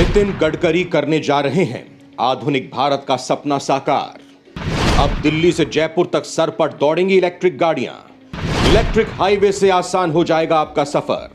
नितिन गडकरी करने जा रहे हैं आधुनिक भारत का सपना साकार। अब दिल्ली से जयपुर तक सर पर दौड़ेंगी इलेक्ट्रिक गाड़ियां। इलेक्ट्रिक हाईवे से आसान हो जाएगा आपका सफर।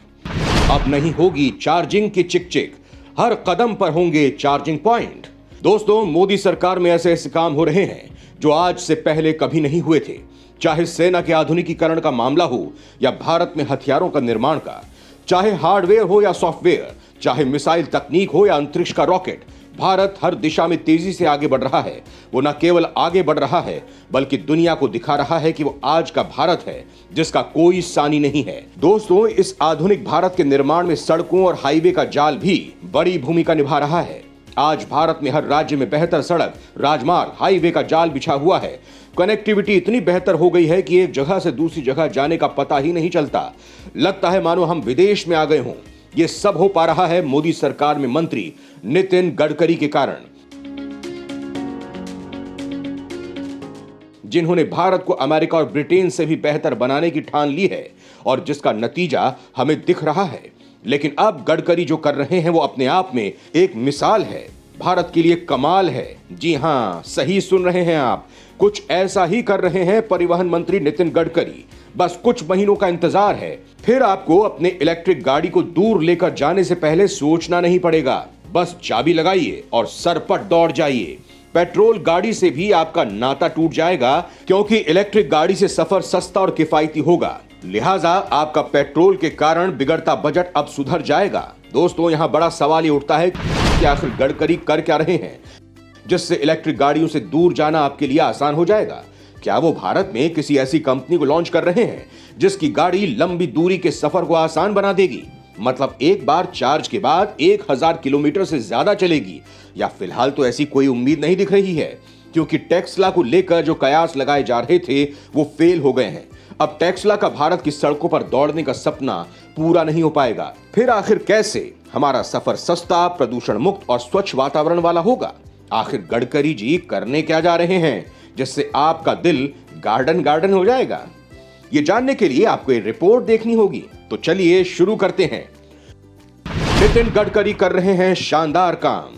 अब नहीं होगी चार्जिंग की चिक-चिक, हर कदम पर होंगे चार्जिंग पॉइंट। दोस्तों, मोदी सरकार में ऐसे ऐसे काम हो रहे हैं जो आज से पहले कभी नहीं हुए थे। चाहे सेना के आधुनिकीकरण का मामला हो या भारत में हथियारों का निर्माण का, चाहे हार्डवेयर हो या सॉफ्टवेयर, चाहे मिसाइल तकनीक हो या अंतरिक्ष का रॉकेट, भारत हर दिशा में तेजी से आगे बढ़ रहा है। वो न केवल आगे बढ़ रहा है बल्कि दुनिया को दिखा रहा है कि वो आज का भारत है जिसका कोई सानी नहीं है। दोस्तों, इस आधुनिक भारत के निर्माण में सड़कों और हाईवे का जाल भी बड़ी भूमिका निभा रहा है। आज भारत में हर राज्य में बेहतर सड़क, राजमार्ग, हाईवे का जाल बिछा हुआ है। कनेक्टिविटी इतनी बेहतर हो गई है कि एक जगह से दूसरी जगह जाने का पता ही नहीं चलता। लगता है मानो हम विदेश में आ गए हों। ये सब हो पा रहा है मोदी सरकार में मंत्री नितिन गडकरी के कारण, जिन्होंने भारत को अमेरिका और ब्रिटेन से भी बेहतर बनाने की ठान ली है और जिसका नतीजा हमें दिख रहा है। लेकिन अब गडकरी जो कर रहे हैं वो अपने आप में एक मिसाल है, भारत के लिए कमाल है। जी हां, सही सुन रहे हैं आप, कुछ ऐसा ही कर रहे हैं परिवहन मंत्री नितिन गडकरी। बस कुछ महीनों का इंतजार है, फिर आपको अपने इलेक्ट्रिक गाड़ी को दूर लेकर जाने से पहले सोचना नहीं पड़ेगा। बस चाबी लगाइए और सरपट दौड़ जाइए। पेट्रोल गाड़ी से भी आपका नाता टूट जाएगा क्योंकि इलेक्ट्रिक गाड़ी से सफर सस्ता और किफायती होगा। लिहाजा आपका पेट्रोल के कारण बिगड़ता बजट अब सुधर जाएगा। दोस्तों, यहां बड़ा सवाल ये उठता है कि आखिर गडकरी कर क्या रहे हैं जिससे इलेक्ट्रिक गाड़ियों से दूर जाना आपके लिए आसान हो जाएगा। क्या वो भारत में किसी ऐसी कंपनी को लॉन्च कर रहे हैं जिसकी गाड़ी लंबी दूरी के सफर को आसान बना देगी, मतलब एक बार चार्ज के बाद 1000 किलोमीटर से ज्यादा चलेगी? या फिलहाल तो ऐसी कोई उम्मीद नहीं दिख रही है क्योंकि टेस्ला को लेकर जो कयास लगाए जा रहे थे वो फेल हो गए हैं। अब टेस्ला का भारत की सड़कों पर दौड़ने का सपना पूरा नहीं हो पाएगा। फिर आखिर कैसे हमारा सफर सस्ता, प्रदूषण मुक्त और स्वच्छ वातावरण वाला होगा? आखिर गडकरी जी करने क्या जा रहे हैं जिससे आपका दिल गार्डन गार्डन हो जाएगा? ये जानने के लिए आपको ये रिपोर्ट देखनी होगी। तो चलिए शुरू करते हैं। नितिन गडकरी कर रहे हैं शानदार काम।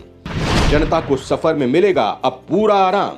जनता को सफर में मिलेगा अब पूरा आराम।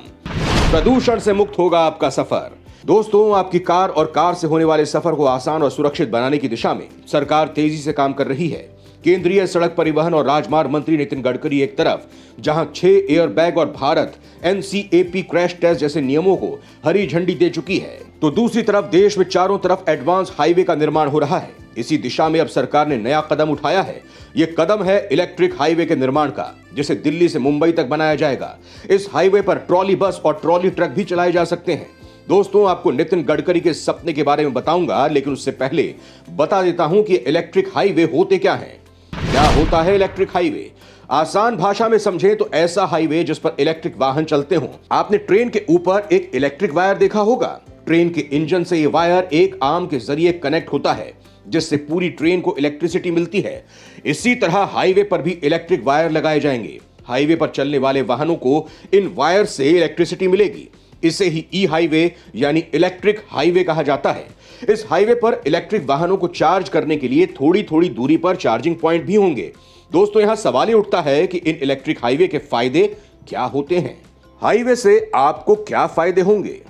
प्रदूषण से मुक्त होगा आपका सफर। दोस्तों, आपकी कार और कार से होने वाले सफर को आसान और सुरक्षित बनाने की दिशा में सरकार तेजी से काम कर रही है। केंद्रीय सड़क परिवहन और राजमार्ग मंत्री नितिन गडकरी एक तरफ जहां 6 एयरबैग और भारत NCAP क्रैश टेस्ट जैसे नियमों को हरी झंडी दे चुकी है, तो दूसरी तरफ देश में चारों तरफ एडवांस हाईवे का निर्माण हो रहा है। इसी दिशा में अब सरकार ने नया कदम उठाया है। ये कदम है इलेक्ट्रिक हाईवे के निर्माण का, जिसे दिल्ली से मुंबई तक बनाया जाएगा। इस हाईवे पर ट्रॉली बस और ट्रॉली ट्रक भी चलाए जा सकते हैं। दोस्तों, आपको नितिन गडकरी के सपने के बारे में बताऊंगा, लेकिन उससे पहले बता देता हूं कि इलेक्ट्रिक हाईवे होते क्या हैं। क्या होता है इलेक्ट्रिक हाईवे? आसान भाषा में समझें तो ऐसा हाईवे जिस पर इलेक्ट्रिक वाहन चलते हों। आपने ट्रेन के ऊपर एक इलेक्ट्रिक वायर देखा होगा। ट्रेन के इंजन से ये वायर एक आर्म के जरिए कनेक्ट होता है जिससे पूरी ट्रेन को इलेक्ट्रिसिटी मिलती है। इसी तरह हाईवे पर भी इलेक्ट्रिक वायर लगाए जाएंगे। हाईवे पर चलने वाले वाहनों को इन वायर से इलेक्ट्रिसिटी मिलेगी। इसे ही ई हाईवे यानी इलेक्ट्रिक हाईवे कहा जाता है। इस हाईवे पर इलेक्ट्रिक वाहनों को चार्ज करने के लिए थोड़ी थोड़ी दूरी पर चार्जिंग पॉइंट भी होंगे। दोस्तों, यहां सवाल ये उठता है कि इन इलेक्ट्रिक हाईवे के फायदे क्या होते हैं? हाईवे से आपको क्या फायदे होंगे?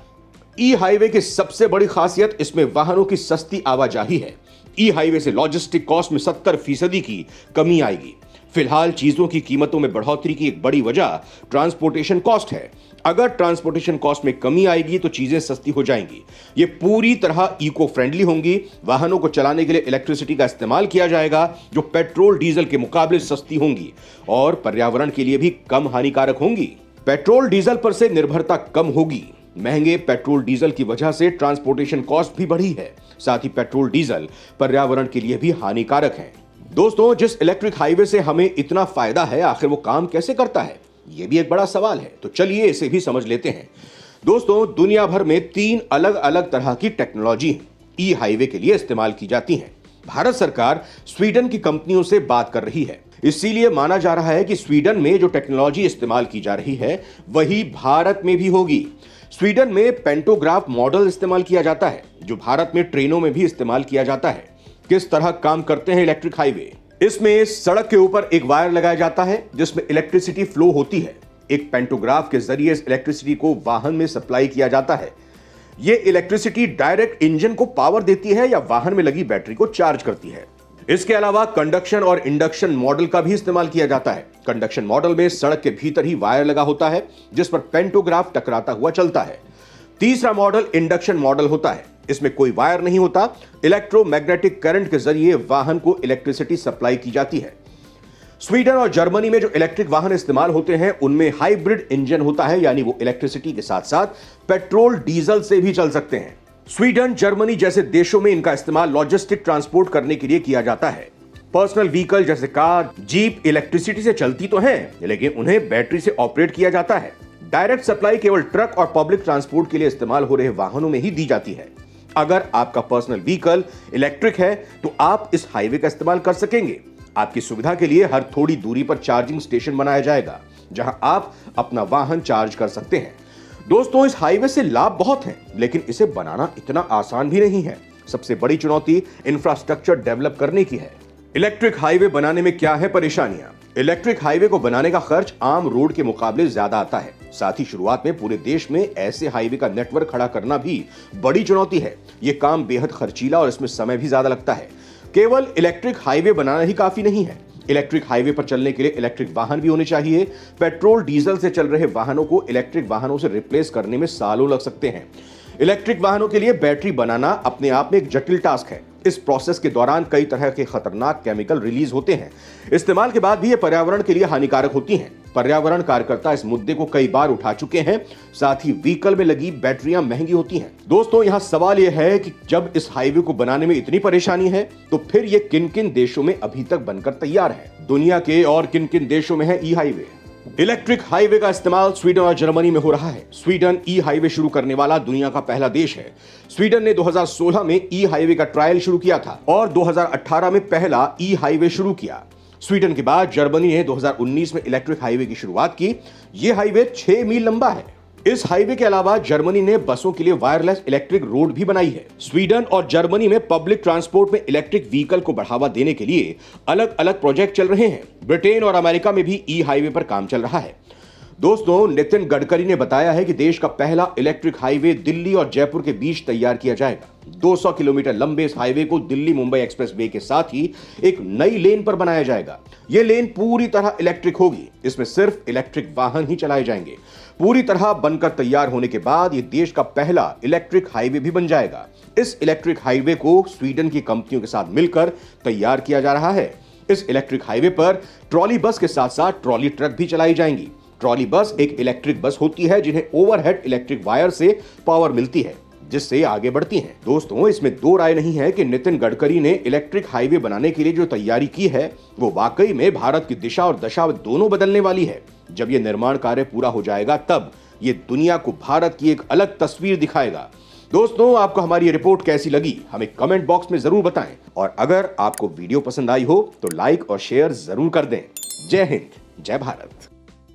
ई हाईवे की सबसे बड़ी खासियत इसमें वाहनों की सस्ती आवाजाही है। ई हाईवे से लॉजिस्टिक कॉस्ट में 70% की कमी आएगी। फिलहाल चीजों की कीमतों में बढ़ोतरी की एक बड़ी वजह ट्रांसपोर्टेशन कॉस्ट है। अगर ट्रांसपोर्टेशन कॉस्ट में कमी आएगी तो चीजें सस्ती हो जाएंगी। ये पूरी तरह इको फ्रेंडली होंगी। वाहनों को चलाने के लिए इलेक्ट्रिसिटी का इस्तेमाल किया जाएगा जो पेट्रोल डीजल के मुकाबले सस्ती होंगी और पर्यावरण के लिए भी कम हानिकारक होंगी। पेट्रोल डीजल पर से निर्भरता कम होगी। महंगे पेट्रोल डीजल की वजह से ट्रांसपोर्टेशन कॉस्ट भी बढ़ी है। साथ ही पेट्रोल डीजल पर्यावरण के लिए भी हानिकारक है। दोस्तों, जिस इलेक्ट्रिक हाईवे से हमें इतना फायदा है, आखिर वो काम कैसे करता है? ये भी एक बड़ा सवाल है, तो चलिए इसे भी समझ लेते हैं। दोस्तों, दुनिया भर में 3 अलग अलग तरह की टेक्नोलॉजी ई हाईवे के लिए इस्तेमाल की जाती हैं। भारत सरकार स्वीडन की कंपनियों से बात कर रही है। इसीलिए माना जा रहा है कि स्वीडन में जो टेक्नोलॉजी इस्तेमाल की जा रही है वही भारत में भी होगी। स्वीडन में पेंटोग्राफ मॉडल इस्तेमाल किया जाता है जो भारत में ट्रेनों में भी इस्तेमाल किया जाता है। किस तरह काम करते हैं इलेक्ट्रिक हाईवे? इसमें सड़क के ऊपर एक वायर लगाया जाता है जिसमें इलेक्ट्रिसिटी फ्लो होती है। एक पेंटोग्राफ के जरिए इस इलेक्ट्रिसिटी को वाहन में सप्लाई किया जाता है। यह इलेक्ट्रिसिटी डायरेक्ट इंजन को पावर देती है या वाहन में लगी बैटरी को चार्ज करती है। इसके अलावा कंडक्शन और इंडक्शन मॉडल का भी इस्तेमाल किया जाता है। कंडक्शन मॉडल में सड़क के भीतर ही वायर लगा होता है जिस पर पेंटोग्राफ टकराता हुआ चलता है। तीसरा मॉडल इंडक्शन मॉडल होता है। इसमें कोई वायर नहीं होता, इलेक्ट्रोमैग्नेटिक करंट के जरिए वाहन को इलेक्ट्रिसिटी सप्लाई की जाती है। स्वीडन और जर्मनी में जो इलेक्ट्रिक वाहन इस्तेमाल होते हैं उनमें हाइब्रिड इंजन होता है, यानी वो इलेक्ट्रिसिटी के साथ साथ पेट्रोल डीजल से भी चल सकते हैं। स्वीडन, जर्मनी जैसे देशों में इनका इस्तेमाल लॉजिस्टिक ट्रांसपोर्ट करने के लिए किया जाता है। पर्सनल व्हीकल जैसे कार, जीप इलेक्ट्रिसिटी से चलती तो हैं, लेकिन उन्हें बैटरी से ऑपरेट किया जाता है। डायरेक्ट सप्लाई केवल ट्रक और पब्लिक ट्रांसपोर्ट के लिए इस्तेमाल हो रहे वाहनों में ही दी जाती है। अगर आपका पर्सनल व्हीकल इलेक्ट्रिक है तो आप इस हाईवे का इस्तेमाल कर सकेंगे। आपकी सुविधा के लिए हर थोड़ी दूरी पर चार्जिंग स्टेशन बनाया जाएगा जहां आप अपना वाहन चार्ज कर सकते हैं। दोस्तों, इस हाईवे से लाभ बहुत हैं, लेकिन इसे बनाना इतना आसान भी नहीं है। सबसे बड़ी चुनौती इंफ्रास्ट्रक्चर डेवलप करने की है। इलेक्ट्रिक हाईवे बनाने में क्या है परेशानियां? इलेक्ट्रिक हाईवे को बनाने का खर्च आम रोड के मुकाबले ज्यादा आता है। साथ ही शुरुआत में पूरे देश में ऐसे हाईवे का नेटवर्क खड़ा करना भी बड़ी चुनौती है। यह काम बेहद खर्चीला और इसमें समय भी ज्यादा लगता है। केवल इलेक्ट्रिक हाईवे बनाना ही काफी नहीं है। इलेक्ट्रिक हाईवे पर चलने के लिए इलेक्ट्रिक वाहन भी होने चाहिए। पेट्रोल डीजल से चल रहे वाहनों को इलेक्ट्रिक वाहनों से रिप्लेस करने में सालों लग सकते हैं। इलेक्ट्रिक वाहनों के लिए बैटरी बनाना अपने आप में एक जटिल टास्क है। इस प्रोसेस के दौरान कई तरह के खतरनाक केमिकल रिलीज होते हैं। इस्तेमाल के बाद भी ये पर्यावरण के लिए हानिकारक होती हैं। पर्यावरण कार्यकर्ता इस मुद्दे को कई बार उठा चुके हैं। साथ ही व्हीकल में लगी बैटरियां महंगी होती हैं। दोस्तों, यहाँ सवाल यह है कि जब इस हाईवे को बनाने में इतनी परेशानी है तो फिर ये किन किन देशों में अभी तक बनकर तैयार है? दुनिया के और किन किन देशों में है ई हाईवे? इलेक्ट्रिक हाईवे का इस्तेमाल स्वीडन और जर्मनी में हो रहा है। स्वीडन ई हाईवे शुरू करने वाला दुनिया का पहला देश है। स्वीडन ने 2016 में ई हाईवे का ट्रायल शुरू किया था और 2018 में पहला ई हाईवे शुरू किया। स्वीडन के बाद जर्मनी ने 2019 में इलेक्ट्रिक हाईवे की शुरुआत की। यह हाईवे 6 मील लंबा है। इस हाईवे के अलावा जर्मनी ने बसों के लिए वायरलेस इलेक्ट्रिक रोड भी बनाई है। स्वीडन और जर्मनी में पब्लिक ट्रांसपोर्ट में इलेक्ट्रिक व्हीकल को बढ़ावा देने के लिए अलग अलग प्रोजेक्ट चल रहे हैं। ब्रिटेन और अमेरिका में भी ई हाईवे पर काम चल रहा है। दोस्तों, नितिन गडकरी ने बताया है कि देश का पहला इलेक्ट्रिक हाईवे दिल्ली और जयपुर के बीच तैयार किया जाएगा। 200 किलोमीटर लंबे इस हाईवे को दिल्ली मुंबई एक्सप्रेसवे के साथ ही एक नई लेन पर बनाया जाएगा। यह लेन पूरी तरह इलेक्ट्रिक होगी। इसमें सिर्फ इलेक्ट्रिक वाहन ही चलाए जाएंगे। पूरी तरह बनकर तैयार होने के बाद यह देश का पहला इलेक्ट्रिक हाईवे भी बन जाएगा। इस इलेक्ट्रिक हाईवे को स्वीडन की कंपनियों के साथ मिलकर तैयार किया जा रहा है। इस इलेक्ट्रिक हाईवे पर ट्रॉली बस के साथ साथ ट्रॉली ट्रक भी चलाई जाएंगी। ट्रॉली बस एक इलेक्ट्रिक बस होती है जिन्हें ओवरहेड इलेक्ट्रिक वायर से पावर मिलती है जिससे आगे बढ़ती हैं। दोस्तों, इसमें दो राय नहीं है कि नितिन गडकरी ने इलेक्ट्रिक हाईवे बनाने के लिए जो तैयारी की है वो वाकई में भारत की दिशा और दशा दोनों बदलने वाली है। जब ये निर्माण कार्य पूरा हो जाएगा तब ये दुनिया को भारत की एक अलग तस्वीर दिखाएगा। दोस्तों, आपको हमारी ये रिपोर्ट कैसी लगी हमें कमेंट बॉक्स में जरूर बताएं और अगर आपको वीडियो पसंद आई हो तो लाइक और शेयर जरूर कर दें। जय हिंद, जय भारत।